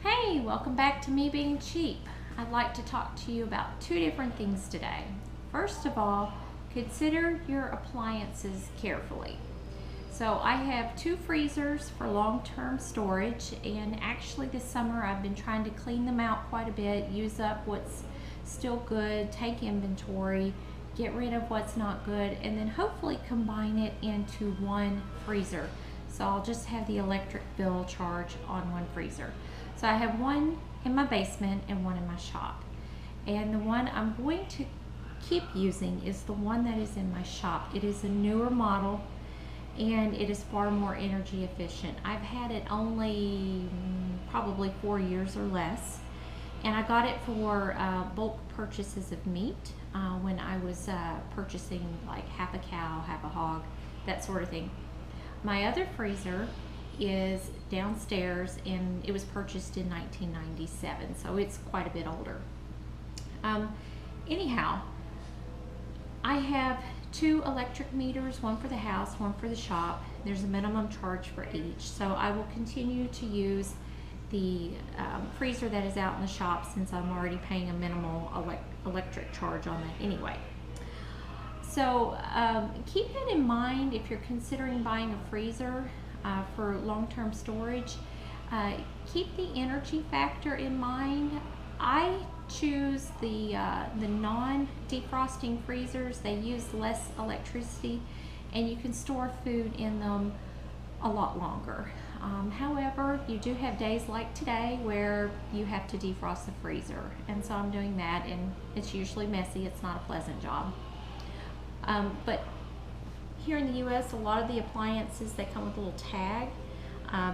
Hey, welcome back to Me Being Cheap. I'd like to talk to you about two different things today. First of all, consider your appliances carefully. So I have two freezers for long-term storage, and actually this summer I've been trying to clean them out quite a bit, use up what's still good, take inventory, get rid of what's not good, and then hopefully combine it into one freezer. So I'll just have the electric bill charge on one freezer. So I have one in my basement and one in my shop. And the one I'm going to keep using is the one that is in my shop. It is a newer model and it is far more energy efficient. I've had it only probably 4 years or less. And I got it for bulk purchases of meat when I was purchasing like half a cow, half a hog, that sort of thing. My other freezer is downstairs and it was purchased in 1997, so it's quite a bit older. Anyhow, I have two electric meters, one for the house, one for the shop. There's a minimum charge for each, so I will continue to use the freezer that is out in the shop since I'm already paying a minimal electric charge on that anyway. So keep that in mind if you're considering buying a freezer for long-term storage. Keep the energy factor in mind. I choose the non-defrosting freezers. They use less electricity and you can store food in them a lot longer. However, you do have days like today where you have to defrost the freezer, and so I'm doing that, and it's usually messy. It's not a pleasant job. But here in the U.S., a lot of the appliances, they come with a little tag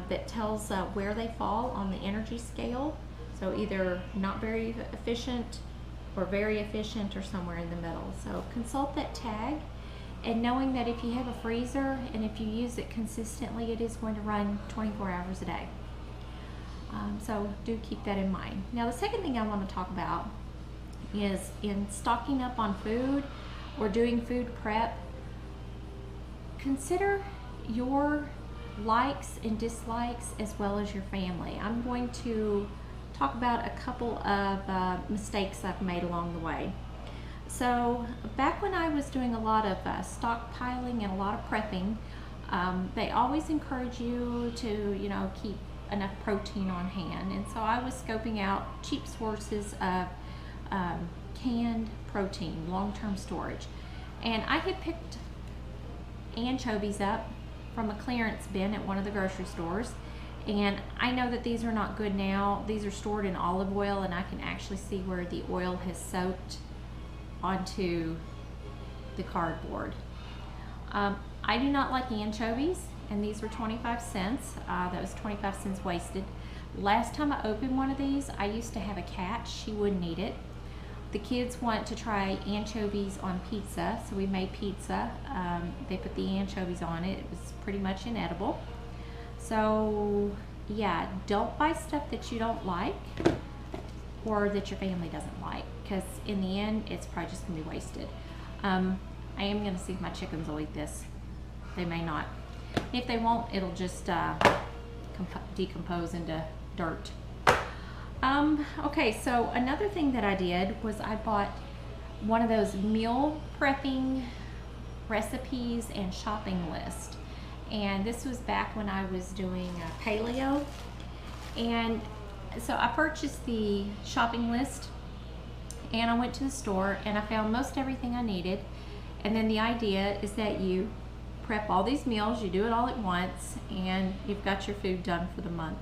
that tells where they fall on the energy scale. So either not very efficient or very efficient or somewhere in the middle. So consult that tag, and knowing that if you have a freezer and if you use it consistently, it is going to run 24 hours a day. So do keep that in mind. Now the second thing I want to talk about is in stocking up on food or doing food prep, consider your likes and dislikes as well as your family. I'm going to talk about a couple of mistakes I've made along the way. So back when I was doing a lot of stockpiling and a lot of prepping, they always encourage you to, keep enough protein on hand. And so I was scoping out cheap sources of canned protein, long-term storage. And I had picked anchovies up from a clearance bin at one of the grocery stores. And I know that these are not good now. These are stored in olive oil, and I can actually see where the oil has soaked onto the cardboard. I do not like anchovies, and these were 25 cents. That was 25 cents wasted. Last time I opened one of these, I used to have a cat. She wouldn't eat it. The kids want to try anchovies on pizza, so we made pizza. They put the anchovies on it. It was pretty much inedible. So yeah, don't buy stuff that you don't like or that your family doesn't like, because in the end, it's probably just gonna be wasted. I am gonna see if my chickens will eat this. They may not. If they won't, it'll just decompose into dirt. Okay, so another thing that I did was I bought one of those meal prepping recipes and shopping list. And this was back when I was doing paleo. And so I purchased the shopping list and I went to the store and I found most everything I needed. And then the idea is that you prep all these meals, you do it all at once, and you've got your food done for the month.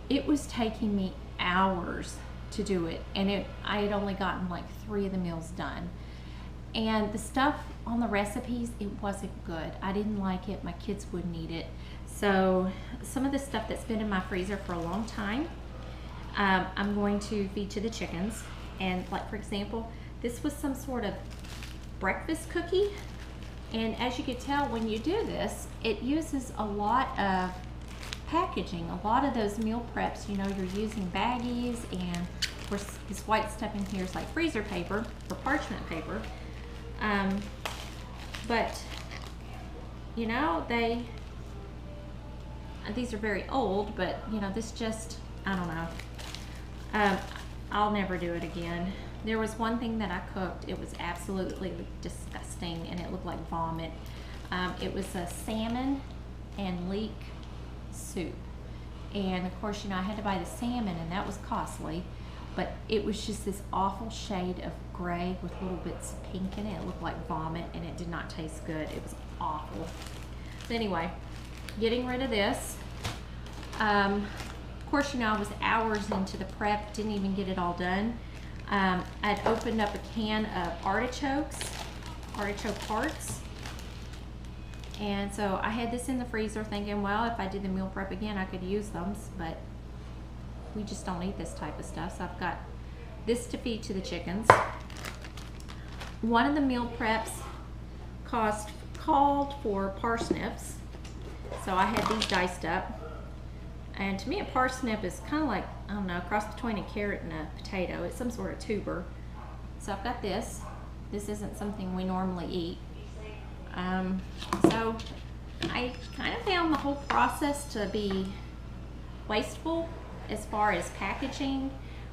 It was taking me hours to do it, and I had only gotten like 3 of the meals done. And the stuff on the recipes, it wasn't good. I didn't like it. My kids wouldn't eat it. So some of the stuff that's been in my freezer for a long time, I'm going to feed to the chickens. And like, for example, this was some sort of breakfast cookie. And as you can tell, when you do this, it uses a lot of packaging. A lot of those meal preps, you're using baggies, and of course this white stuff in here is like freezer paper or parchment paper. But these are very old, but this just I don't know. I'll never do it again. There was one thing that I cooked, it was absolutely disgusting and it looked like vomit. It was a salmon and leek soup. And of course, you know, I had to buy the salmon and that was costly, but it was just this awful shade of gray with little bits of pink in it. It looked like vomit and it did not taste good. It was awful. But anyway, getting rid of this. Of course, you know, I was hours into the prep, didn't even get it all done. I'd opened up a can of artichoke hearts. And so I had this in the freezer thinking, well, if I did the meal prep again, I could use them, but we just don't eat this type of stuff. So I've got this to feed to the chickens. One of the meal preps called for parsnips. So I had these diced up. And to me, a parsnip is kind of like, I don't know, a cross between a carrot and a potato. It's some sort of tuber. So I've got this. This isn't something we normally eat. So I kind of found the whole process to be wasteful as far as packaging,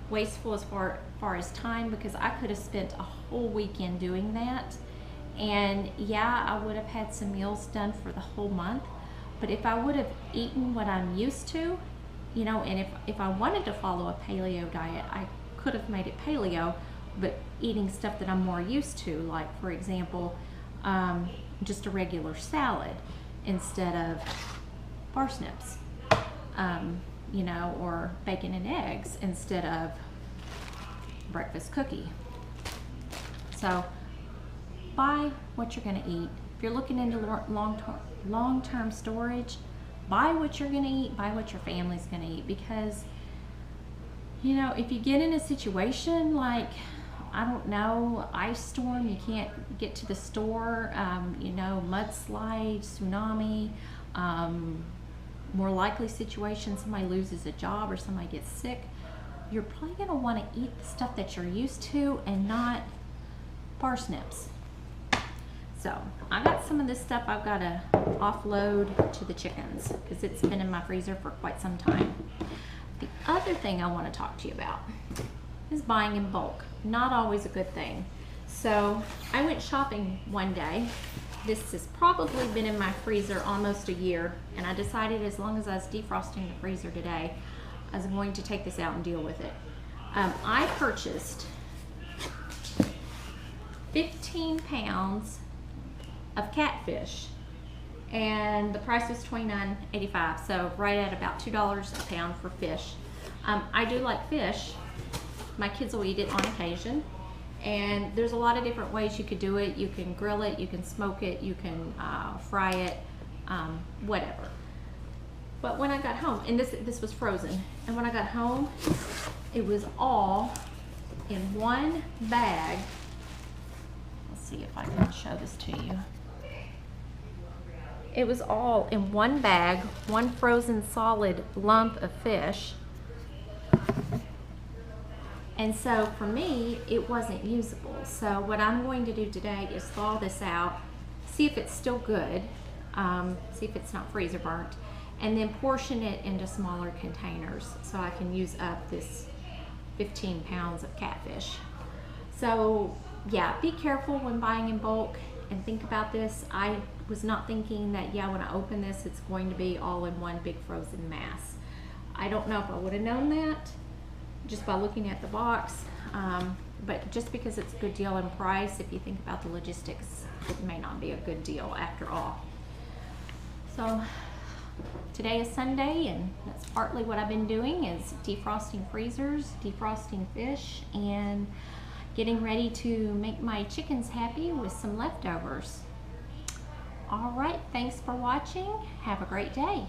wasteful as far as time, because I could have spent a whole weekend doing that. And yeah, I would have had some meals done for the whole month, but if I would have eaten what I'm used to, you know, and if I wanted to follow a paleo diet, I could have made it paleo, but eating stuff that I'm more used to, like for example, just a regular salad instead of parsnips, you know, or bacon and eggs instead of breakfast cookie. So buy what you're going to eat. If you're looking into long-term storage, buy what you're going to eat, buy what your family's going to eat, because, you know, if you get in a situation like, I don't know, ice storm, you can't get to the store, you know, mudslide, tsunami, more likely situation, somebody loses a job or somebody gets sick, you're probably going to want to eat the stuff that you're used to and not parsnips. So I got some of this stuff I've got to offload to the chickens because it's been in my freezer for quite some time. The other thing I want to talk to you about is buying in bulk. Not always a good thing. So I went shopping one day. This has probably been in my freezer almost a year, and I decided as long as I was defrosting the freezer today, I was going to take this out and deal with it. I purchased 15 pounds of catfish, and the price was $29.85, so right at about $2 a pound for fish. I do like fish. My kids will eat it on occasion, and there's a lot of different ways you could do it. You can grill it, you can smoke it, you can fry it, whatever. But when I got home, and this was frozen, and when I got home, it was all in one bag. Let's see if I can show this to you. It was all in one bag, one frozen solid lump of fish. And so for me, it wasn't usable. So what I'm going to do today is thaw this out, see if it's still good, see if it's not freezer burnt, and then portion it into smaller containers so I can use up this 15 pounds of catfish. So yeah, be careful when buying in bulk and think about this. I was not thinking that, yeah, when I open this, it's going to be all in one big frozen mass. I don't know if I would have known that just by looking at the box, but just because it's a good deal in price, if you think about the logistics, it may not be a good deal after all. So today is Sunday, and that's partly what I've been doing, is defrosting freezers, defrosting fish, and getting ready to make my chickens happy with some leftovers. All right, thanks for watching. Have a great day.